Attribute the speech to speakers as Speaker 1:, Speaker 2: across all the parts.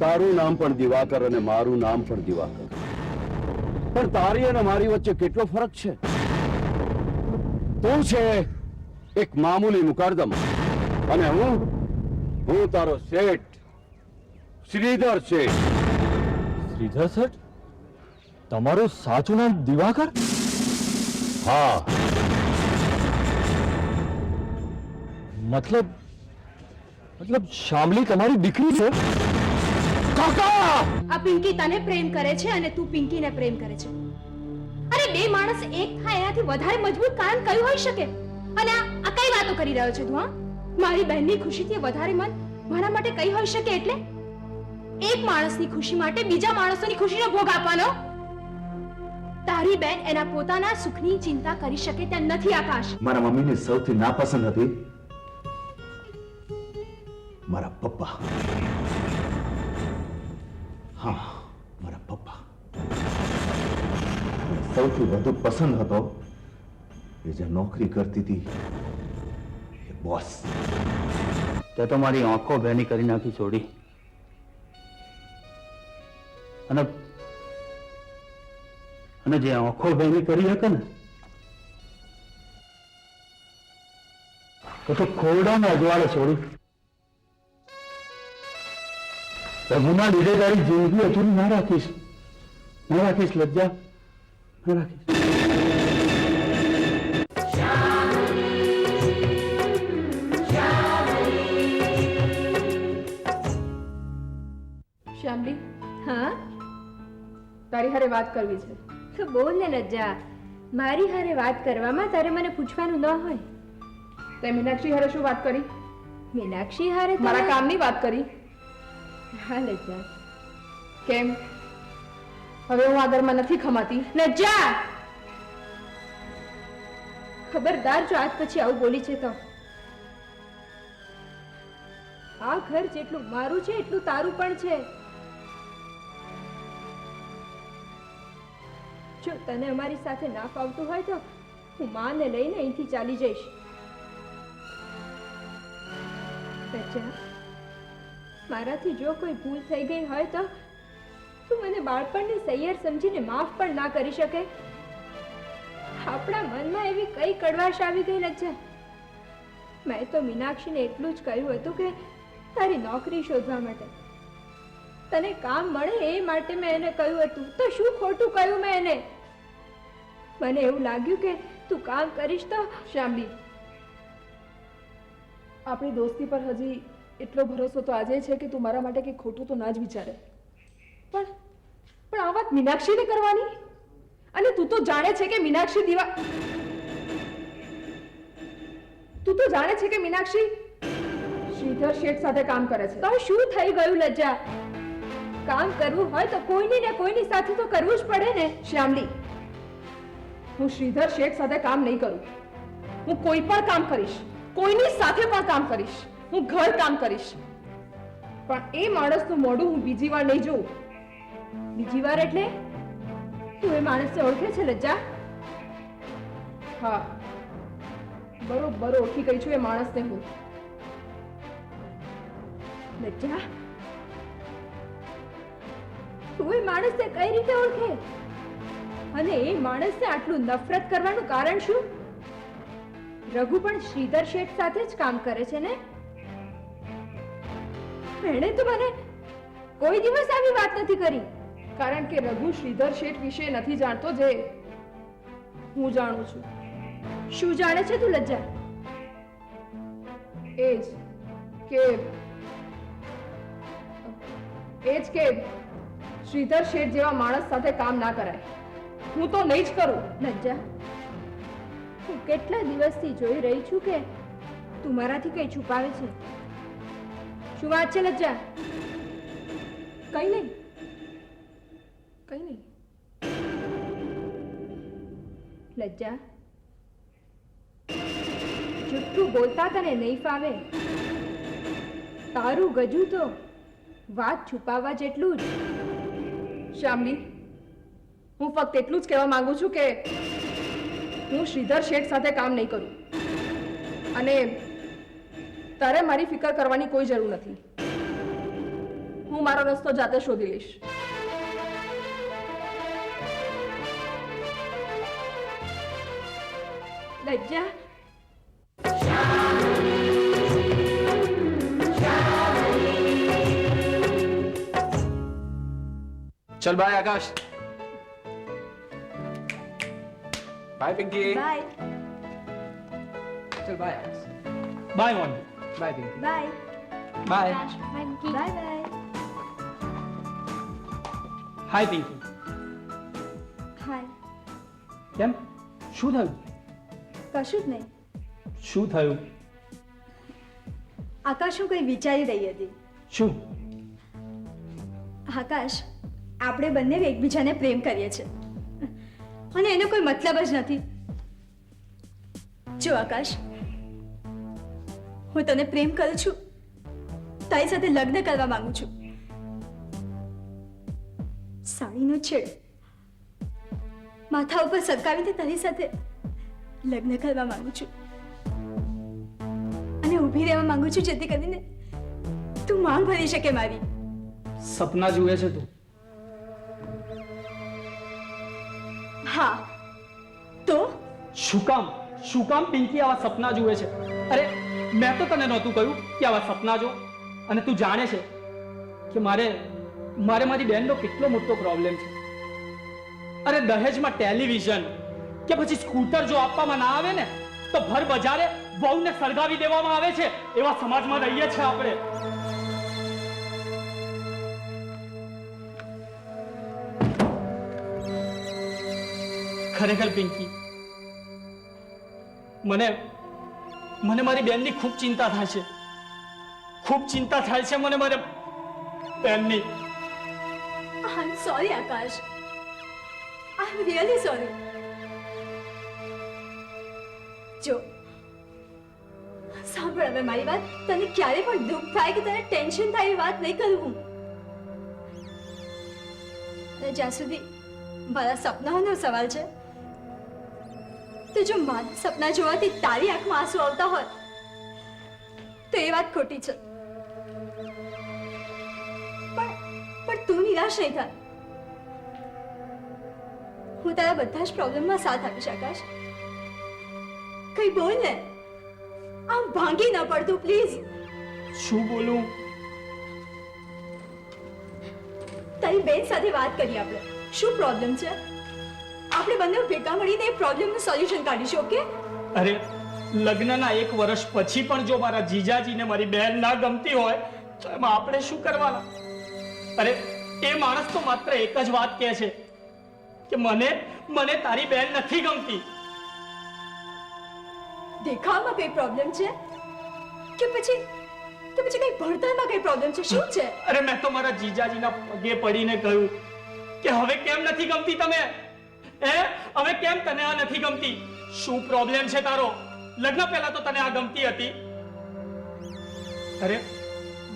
Speaker 1: તારું નામ પણ દિવાકર અને મારું નામ પણ દિવાકર, પણ તારી અને મારી વચ્ચે કેટલો ફરક છે. તું છે એક મામૂલી મુકદ્દમ અને હું તારો શેઠ શ્રીધર શેઠ.
Speaker 2: શ્રીધર શેઠ? તમારું સાચું નામ દિવાકર?
Speaker 1: હા.
Speaker 2: મતલબ શામલી તમારી દીકરી છે?
Speaker 1: કાકા!
Speaker 3: આ પિંકી તને પ્રેમ કરે છે અને તું પિંકીને પ્રેમ કરે છે. અરે બે માણસ એક થાય એનાથી વધારે મજબૂત કારણ કયું હોઈ શકે? અને આ કઈ વાતો કરી રહ્યો છે તું? હા, મારી બહેનની ખુશીથી વધારે મન મારા માટે કઈ હોઈ શકે? એટલે એક માણસની ખુશી માટે બીજા માણસોની ખુશીનો ભોગ આપવાનો? તારી બેન એના પોતાના સુખની ચિંતા કરી શકે તેમ નથી આકાશ.
Speaker 4: મારા મમ્મીને સૌથી નાપસંદ હતી મારા પપ્પા. હા, મારા પપ્પા. સૌથી વધુ પસંદ હતો એ જે નોકરી કરતી હતી એ બોસ.
Speaker 5: તે તો મારી આંખો ભેની કરી નાખી છોડી. અને જે આંખો ભેની કરી શકે ને તો ખોરડામાં અજવાળે છોડી. પ્રભુના લીધે તારી જિંદગી અધૂરી ના રાખીશ, ના રાખીશ લજ્જા, ના રાખીશ.
Speaker 3: શામલી, હા, તારી હારે વાત કરવી છે તો બોલ ને લજ્જા. મારી હારે વાત કરવામાં તારે મને પૂછવાનું ન હોય. તે મીનાક્ષી હારે શું વાત કરી? મીનાક્ષી હારે મારા કામની વાત કરી. હા લજ્જા. કેમ હવે હું આ ઘરમાં નથી ખમાતી? લજ્જા, ખબરદાર જો આજ પછી આવું બોલી છે તો. આ ઘર જેટલું મારું છે એટલું તારું પણ છે. જો તને અમારી સાથે ના ફાવતું હોય તો હું માને લઈને અહીંથી ચાલી જઈશ. લજ્જા, મારાથી જો કોઈ ભૂલ થઈ ગઈ હોય તો તું મને બાળપણની સૈયર સમજીને માફ પણ ના કરી શકે? આપણા મનમાં એવી કઈ કડવાશ આવી ગઈ લજ્જા? મેં તો મીનાક્ષીને એટલું જ કહ્યું હતું કે તારી નોકરી શોધવા માટે, તને કામ મળે એ માટે મેં એને કહ્યું હતું. તો શું ખોટું કહ્યું મેં એને? મને એવું લાગ્યું કે તું કામ કરીશ તો.
Speaker 6: શ્યામલી, આપણી દોસ્તી પર હજી એટલો ભરોસો તો આજે છે કે તું મારા માટે કંઈ ખોટું તો ના જ વિચારે. પણ આ વાત મીનાક્ષીને કરવાની? અને તું તો જાણે છે કે મીનાક્ષી શ્રીધર શેઠ સાથે કામ કરે છે.
Speaker 3: તો શું થઈ ગયું લજ્જા? કામ કરવું હોય તો કોઈની ને કોઈની સાથે તો કરવું જ પડે ને.
Speaker 6: શ્યામલી, હું શ્રીધર શેઠ સાથે કામ નહીં કરું. હું કોઈ પણ કામ કરીશ, કોઈની સાથે પણ કામ કરીશ, હું ઘર કામ કરીશ, પણ એ માણસનું મોઢું હું બીજી વાર નહીં જોઉં.
Speaker 3: બીજી વાર એટલે? તું એ માણસને ઓળખે છે લજ્જા?
Speaker 6: હા, બરોબર ઓળખી ગઈ છું એ માણસને હું.
Speaker 3: લજ્જા, તું એ માણસને કઈ રીતે ઓળખે? અને એ માણસને આટલું નફરત કરવાનું કારણ શું? રઘુ પણ શ્રીધર શેઠ સાથે જ કામ કરે છે ને? એણે તો મને કોઈ દિવસ આવી વાત નથી કરી.
Speaker 6: કારણ કે રઘુ શ્રીધર શેઠ વિશે નથી જાણતો જે હું જાણું છું.
Speaker 3: શું જાણે છે તું લજ્જા?
Speaker 6: એ જ કે શ્રીધર શેઠ જેવા માણસ સાથે કામ ના કરાય. હું તો નહીં જ કરું.
Speaker 3: લજ્જા, હું કેટલા દિવસથી જોઈ રહી છું કે તું મારાથી કઈ છુપાવે છે. શું વાત છે લજ્જા?
Speaker 6: કઈ નહીં.
Speaker 3: લજ્જા, જુઠ્ઠું બોલતા તને નહીં ફાવે. તારું ગજુ તો વાત છુપાવવા જેટલું જ.
Speaker 6: શ્યામલી, હું ફક્ત એટલું જ કહેવા માંગુ છું કે હું શ્રીધર શેઠ સાથે કામ નહીં કરું. અને તારે મારી ફિકર કરવાની કોઈ જરૂર નથી. હું મારો રસ્તો જાતે શોધી લઈશ.
Speaker 3: લજ્જા,
Speaker 2: चल bye Akash. Bye Pinky.
Speaker 3: Bye
Speaker 2: चल bye Akash. Bye Mon. Bye Pinky.
Speaker 3: Bye
Speaker 2: bye.
Speaker 3: Bye bye.
Speaker 2: Hi Pinky.
Speaker 3: Hi.
Speaker 2: કેમ? શું થયું?
Speaker 3: કશું જ નહીં.
Speaker 2: શું થયું?
Speaker 3: આકાશ, હું કંઈ વિચારી રહી હતી.
Speaker 2: શું?
Speaker 3: આકાશ, આપણે બંને એકબીજાને પ્રેમ કરીએ છીએ અને એનો કોઈ મતલબ જ નથી. જો આકાશ, હું તને પ્રેમ કરું છું, તારી સાથે લગ્ન કરવા માંગુ છું. સાડીનો છેડો માથા ઉપર સરકાવીને તારી સાથે લગ્ન કરવા માંગુ છું અને ઊભી રહેવા માંગુ છું, જેથી કરીને તું માંગ ભરી શકે મારી.
Speaker 2: સપના જુએ છે તું?
Speaker 3: હા, તો
Speaker 2: શું કામ પિંકી આવા સપના જુએ છે? અરે મેં તો તને નહોતું કહ્યું કે આવા સપના જો. અને તું જાણે છે કે મારે મારી બહેનનો કેટલો મોટો પ્રોબ્લેમ છે. અરે દહેજમાં ટેલિવિઝન કે પછી સ્કૂટર જો આપવામાં ના આવે ને તો ભર બજારે વહુને સળગાવી દેવામાં આવે છે. એવા સમાજમાં રહીએ છીએ આપણે. ખરેખર પિંકી, મને મારી બેનની ખૂબ ચિંતા થાય છે. ખૂબ ચિંતા થાય છે મને મારી બેનની.
Speaker 3: I am sorry Akash, I am really sorry. જો સાંભળ હવે મારી વાત. તને ક્યારે પણ દુઃખ થાય કે તને ટેન્શન થાય એ વાત નહીં કરું હું. અને જ્યાં સુધી મારા સપનાઓનો સવાલ છે, તો જો મારા સપના જોવાથી તારી આંખમાં આંસુ આવતા હોય તો એ વાત ખોટી છે. પણ તું નિરાશ નહીં થાય. હું તારા બધા જ પ્રોબ્લેમમાં સાથ આપીશ આકાશ. કઈ બોલ ને, આમ ભાંગી ન પડતું પ્લીઝ.
Speaker 2: શું બોલું?
Speaker 3: તારી બેન સાથે વાત કરીએ આપણે. શું પ્રોબ્લેમ છે? આપણે બંને ભેગા મળીને એ પ્રોબ્લેમનું સોલ્યુશન કાઢીશું, ઓકે?
Speaker 2: અરે લગ્નના 1 વર્ષ પછી પણ જો મારા જીજાજીને મારી બહેન ના ગમતી હોય તો એમાં આપણે શું કરવાના? અરે એ માણસ તો માત્ર એક જ વાત કહે છે કે મને તારી બહેન નથી ગમતી.
Speaker 3: દેખાવમાં કઈ પ્રોબ્લેમ છે કે પછી કઈ ભણતરમાં કઈ પ્રોબ્લેમ છે? શું છે?
Speaker 2: અરે મેં તો મારા જીજાજીના પગે પડીને કહ્યું કે હવે કેમ નથી ગમતી તમે? હવે કેમ તને આ નથી ગમતી? શું પ્રોબ્લેમ છે તારો? લગ્ન પહેલા તો તને આ ગમતી હતી. અરે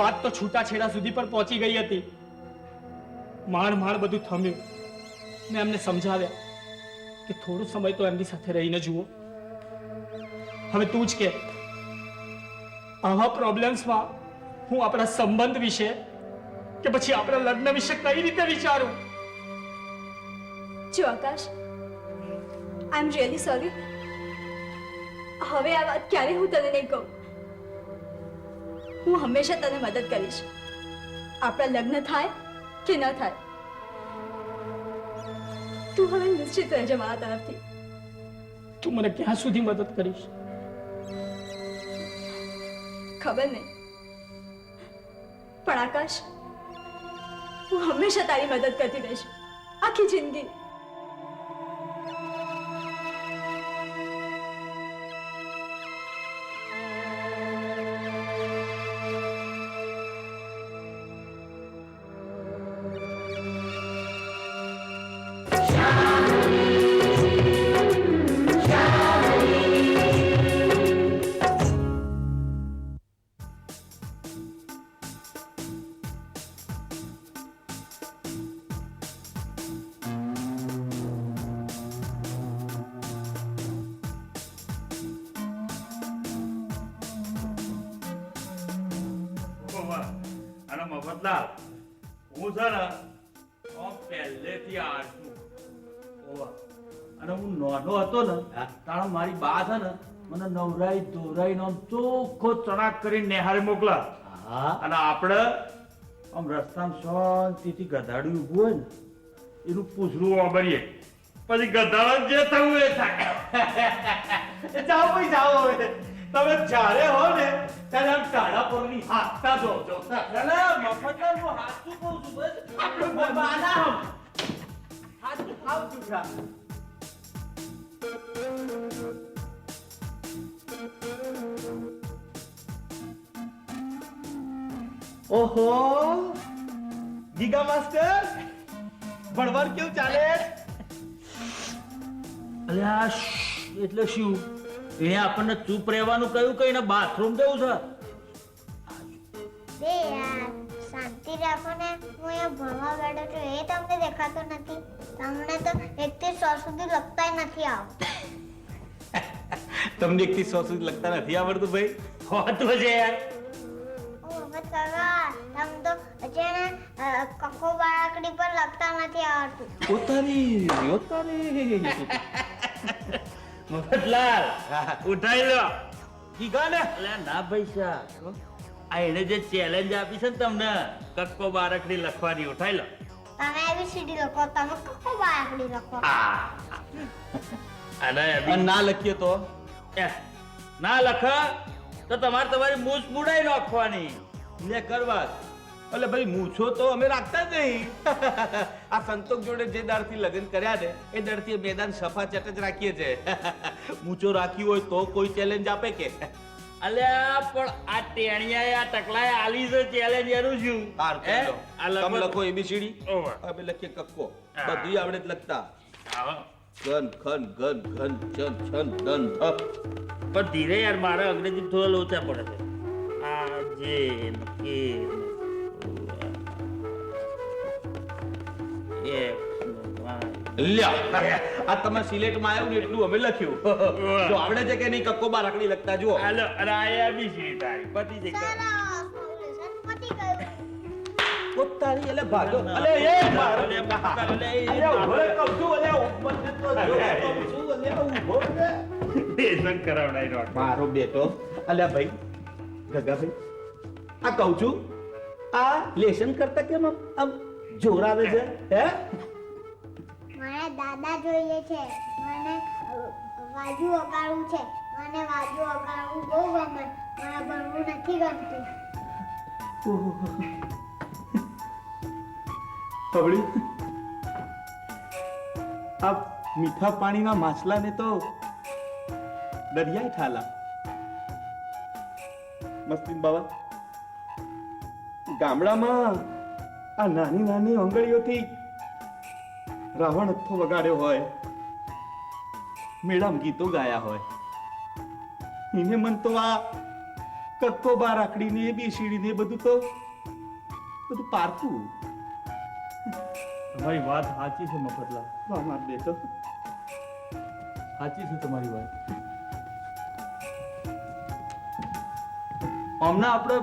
Speaker 2: વાત તો છૂટાછેડા સુધી પર પહોંચી ગઈ હતી. માંડ બધું થમ્યું. મેં એમને સમજાવ્યા કે થોડો સમય તો એમની સાથે રહીને જુઓ. હવે તું જ કે આવા પ્રોબ્લેમ્સમાં હું આપણા સંબંધ વિશે કે પછી આપણા લગ્ન વિશે કઈ રીતે વિચારું?
Speaker 3: જો આકાશ, આઈ એમ રિયલી સોરી. હવે આ વાત ક્યારે હું તને નહીં કહું. હું હંમેશા તને મદદ કરીશ, આપણા લગ્ન થાય કે ન થાય. તું હવે નિશ્ચિત રહેજે મારા તરફથી.
Speaker 2: તું મને ક્યાં સુધી મદદ કરીશ?
Speaker 3: ખબર નહીં, પણ આકાશ, હું હંમેશા તારી મદદ કરતી રહીશ, આખી જિંદગી.
Speaker 5: અને મફતલાલ, હું છે ને પહેલેથી આળસુ. અને હું નાનો હતો ને તાણે મારી બા છે ને મને નવરાઈ ધોરાઈને આમ ચોખ્ખો ચણાક કરીને નિહારે મોકલા. અને આપણે આમ રસ્તામાં શાંતિથી ગધાડું ઊભું હોય ને એનું પૂછડું વાપરીએ, પછી ગધાડો જે થવું એ થાય. જાઓ ભાઈ જાઓ, હવે તમે જ્યારે હો ને ત્યારે આમ ટાળા પગની હાથતા જો છો. મફતલાલ, હું હાથું કહું છું, બસ આપણે બાના હાથું ખાવ છું. ઓહો ગીગા માસ્ટર, ભણવાનું કેવું ચાલે? અલ્યા એટલે શું? એ આપણને ચૂપ રહેવાનું કહ્યું કે એને બાથરૂમ જવું છે?
Speaker 7: બે યાર શાંતિ રાખો ને. હું અહીંયા ભણવા બેઠો છું એ તમને દેખાતો નથી? તમને તો 1 થી 100 સુધી લખતા નથી આવડતું.
Speaker 5: તમને 1 થી 100 સુધી લખતા નથી આવડતું ભાઈ? હોતું છે યાર.
Speaker 7: ઓ મફત કાકા, તમને તો હજી ને કક્કો બાળકડી પર લખતા નથી આવડતું.
Speaker 5: ઉતારી મફતલાલ, ઉઠાઈ લો. ગીગા ને ના પૈસા આ એને જે ચેલેન્જ આપી છે ને તમને કક્કો બારકડી લખવાની, ઉઠાઈ લો.
Speaker 7: તમે ABCD લખો, તમે કક્કો બાળકડી લખો.
Speaker 5: અને ના લખીએ તો ના લખ તો તમારી મૂછ મુડાઈ નાખવાની. લે કરવા એટલે ભાઈ મૂછો તો અમે રાખતા જ નહીં. આ સંતોષ જોડે જે દાડથી લગ્ન કર્યા ને એ દાડથી મેદાન સફા ચટ જ રાખીએ છે. મૂછો રાખી હોય તો કોઈ ચેલેન્જ આપે કે? અલ્યા પણ આ ટેણિયાએ આ ટકલાએ આલી છે ચેલેન્જ એનું શું? તમે લખો ABCD, અમે લખીએ કક્કો. બધી આવડે જ લખતા. ગન ખન ગન ઘન છન છન દન ધ. પણ ધીરે યાર, મારા અંગ્રેજી થોડા લોચા પડે છે. આ જે કે આ તમે સિલેટમાં આવ્યું ને એટલું અમે લખ્યું. જો આવડે છે કે નહીં કક્કો બારકડી લખતા જુઓ. હાલો અને આ ABCD તારી પતી જઈ.
Speaker 7: સરસ, સોલ્યુશન પતી ગયું.
Speaker 5: પોતાની એટલે ભાગો. અલે એ મારો લે અલે એ ઉભો કહું છું. અલે ઉપર તો જો કહું છું. અલે ઉભો રે લેસન કરાવડાઈ નો મારો બેટો. અલ્યા ભાઈ ગગાભાઈ, આ કહું છું આ લેસન કરતા કેમ આમ જોર આવે છે? હે
Speaker 7: મને દાદા જોઈએ છે. મને વાજુ વગાડવું છે. મને વાજુ વગાડવું બહુ ગમે. મને ભણવું નથી ગમતું.
Speaker 5: કબડી આ મીઠા પાણીના માછલાને તો દરિયાઈ ઠાલા. મસ્તીન બાબા, ગામડામાં આ નાની નાની આંગળીઓથી રાવણ અથો વગાડ્યો હોય, મેળામાં ગીતો ગાયા હોય, એને મન તો આ કક્કો બાર આકડીને ABCD ને બધું પારતું.
Speaker 8: તમારી વાત સાચી છે મફતલાલ,
Speaker 5: વાહ માર બેટો.
Speaker 8: સાચી છે તમારી વાત.
Speaker 5: હમણાં આપણે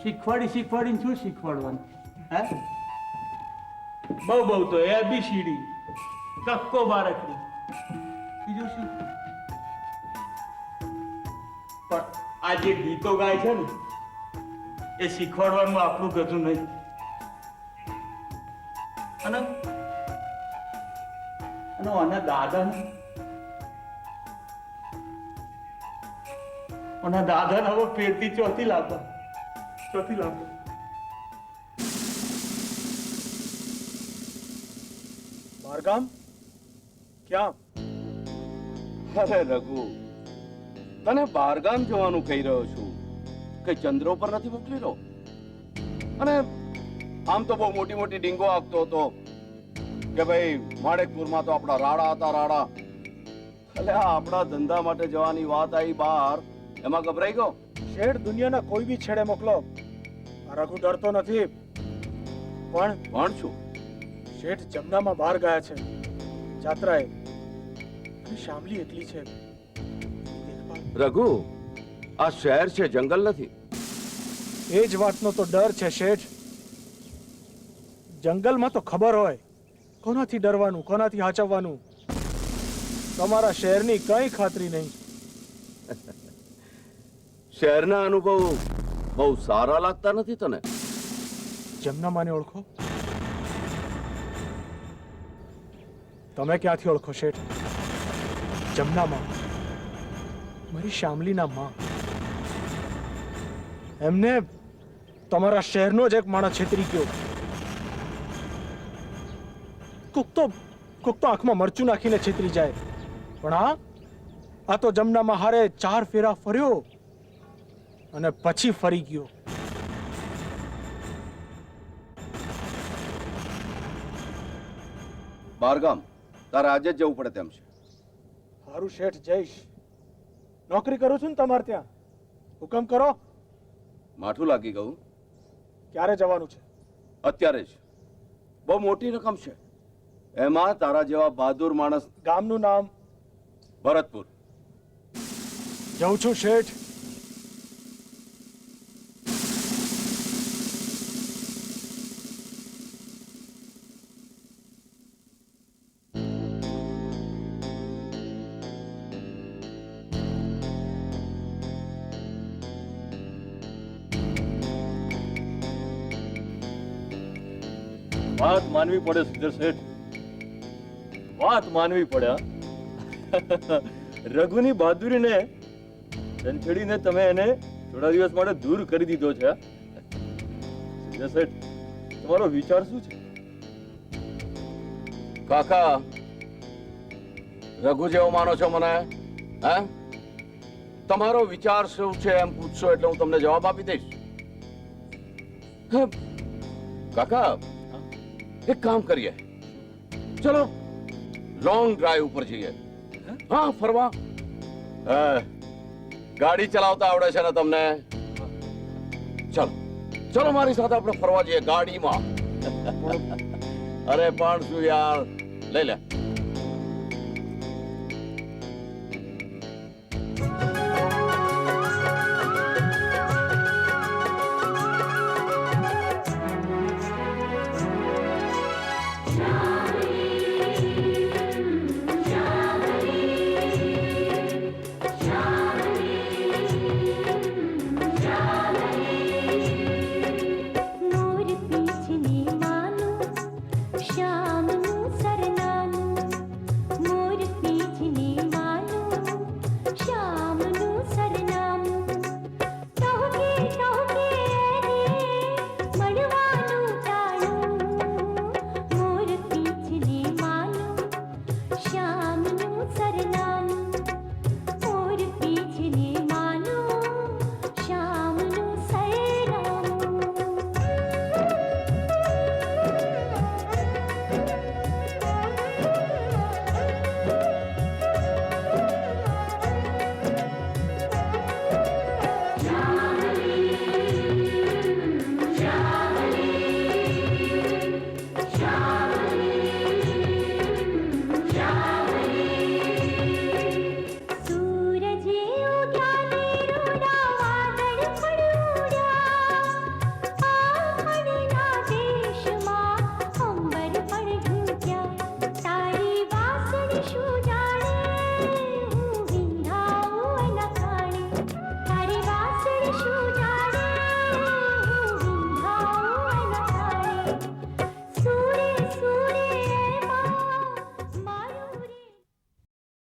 Speaker 5: શીખવાડીને શું શીખવાડવાનું? હે બહુ તો ABCD, કક્કો બારકડી, બીજું શું? પણ આ જે ગીતો ગાય છે ને એ શીખવાડવાનું આપણું ગજું નહીં. અને આના દાદાને હવે પેટથી ચોથી લાવતા.
Speaker 8: બારગામ ક્યાં?
Speaker 1: અરે રઘુ, તને બારગામ જવાનું કહી રહ્યો છું, કઈ ચંદ્રો પર નથી મોકલી રહ્યો. અને આમ તો બહુ મોટી મોટી ડીંગો આપતો હતો કે ભાઈ માણેકપુરમાં તો આપણા રાડા હતા, રાડા. એટલે આ આપણા ધંધા માટે જવાની વાત આવી બહાર, એમાં ગભરાઈ ગયો.
Speaker 8: શેઠ દુનિયાના કોઈ બી છેડે મોકલો, આ રઘુ ડરતો નથી. પણ
Speaker 1: શું?
Speaker 8: શેઠ જમનામાં બહાર ગયા છે જાત્રાએ, અને શામલી એકલી છે.
Speaker 1: રઘુ, આ શહેર છે, જંગલ નથી.
Speaker 8: એ જ વાતનો તો ડર છે શેઠ. જંગલમાં તો ખબર હોય કોનાથી ડરવાનું, કોનાથી હાચવવાનું. તમારા શહેરની કઈ ખાતરી નહીં.
Speaker 1: શહેરના અનુભવ બહુ સારા લાગતા નથી તને?
Speaker 8: જમનામાને ઓળખો? તમે ક્યાંથી ઓળખો શેઠ? જમનામાં મારી શામલીના માં. એમને તમારા શહેરનો જ એક માણસ છેતરી ગયો. કોક તો આંખમાં મરચું નાખીને છેતરી જાય. પણ આ તો જમનામાં હારે 4 ફેરા ફર્યો અને પછી ફરી ગયો.
Speaker 1: બારગામ તારે આજે જ જવું પડે તેમ છે.
Speaker 8: હારું શેઠ, જઈશ. નોકરી કરું છું ને તમારે ત્યાં. હુકમ કરો.
Speaker 1: માઠું લાગી ગયું.
Speaker 8: ક્યારે જવાનું છે?
Speaker 1: અત્યારે જ. બહુ મોટી રકમ છે. એમાં તારા જેવા બહાદુર માણસ.
Speaker 8: ગામનું નામ?
Speaker 1: ભરતપુર.
Speaker 8: જઉં છું શેઠ.
Speaker 9: વાત માનવી પડે સુધીર શેઠ, વાત માનવી પડે. રઘુની બહાદુરીને સંછેડીને તમે એને થોડા દિવસ માટે દૂર કરી દીધો છે. સુધીર શેઠ, તમારો વિચાર શું છે?
Speaker 1: કાકા, રઘુ જેવો માનો છો મને? હે, તમારો વિચાર શું છે એમ પૂછશો એટલે હું તમને જવાબ આપી દઈશ. કાકા, એક કામ કરીએ, ચલો લોંગ ડ્રાઈવ ઉપર જઈએ. હા, ફરવા. ગાડી ચલાવતા આવડે છે ને તમને? ચલો ચલો મારી સાથે આપણે ફરવા જઈએ ગાડીમાં. અરે પણ શું યાર, લઈ લે.